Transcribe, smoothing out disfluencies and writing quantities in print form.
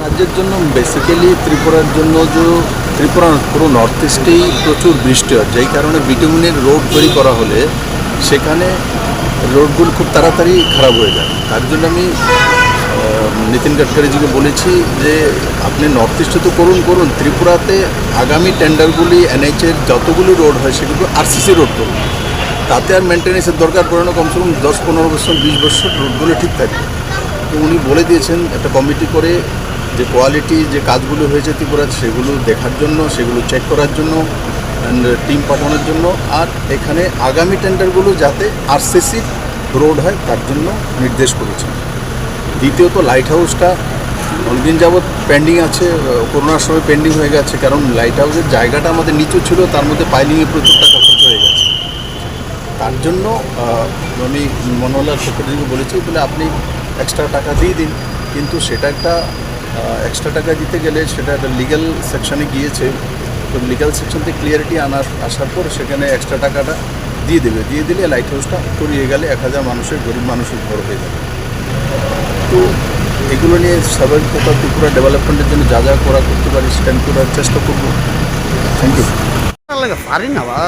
রাজ্যের জন্য বেসিক্যালি ত্রিপুরার জন্য যে ত্রিপুরা পুরো নর্থ ইস্টেই প্রচুর বৃষ্টি হয়, যেই কারণে বিটুমিনের রোড তৈরি করা হলে সেখানে রোডগুলো খুব তাড়াতাড়ি খারাপ হয়ে যায়। তার জন্য আমি নীতিন গাডকারিজিকে বলেছি যে আপনি নর্থ ইস্টে তো করুন, ত্রিপুরাতে আগামী টেন্ডারগুলি এনএইচের যতগুলি রোড হয় সেগুলো আরসিসি রোড করুন, তাতে আর মেনটেন্যান্সের দরকার পড়ে না। কমসে কম 10-15 বছর 20 বছর রোডগুলো ঠিক থাকবে। তো উনি বলে দিয়েছেন একটা কমিটি করে যে কোয়ালিটি যে কাজগুলো হয়েছে ত্রিপুরাতে সেগুলো দেখার জন্য, সেগুলো চেক করার জন্য অ্যান্ড টিম পাঠানোর জন্য, আর এখানে আগামী টেন্ডারগুলো যাতে আরসিসি রোড হয় তার জন্য নির্দেশ করেছেন। দ্বিতীয়ত লাইট হাউসটা অনেকদিন যাবৎ পেন্ডিং আছে, করোনার সময় পেন্ডিং হয়ে গেছে, কারণ লাইট হাউসের জায়গাটা আমাদের নিচু ছিল, তার মধ্যে পাইলিংয়ে প্রচুর টাকা খরচ হয়ে গেছে। তার জন্য আমি মনোহরলাল সেক্রেটারিকে বলেছি বলে আপনি এক্সট্রা টাকা দিয়ে দিন, কিন্তু সেটা একটা এক্সট্রা টাকা দিতে গেলে সেটা একটা লিগ্যাল সেকশনে গিয়েছে। তো লিগ্যাল সেকশন থেকে ক্লিয়ারিটি আসার পর সেখানে এক্সট্রা টাকাটা দিয়ে দিলে লাইট হাউসটা করিয়ে গেলে 1000 মানুষের, গরিব মানুষের ঘর হয়ে যাবে। তো এগুলো নিয়ে স্বাভাবিকতা ত্রিপুরা ডেভেলপমেন্টের জন্য যা করতে পারি সেটা আমি করার চেষ্টা করবো। Thank you. লাগে পারি না বা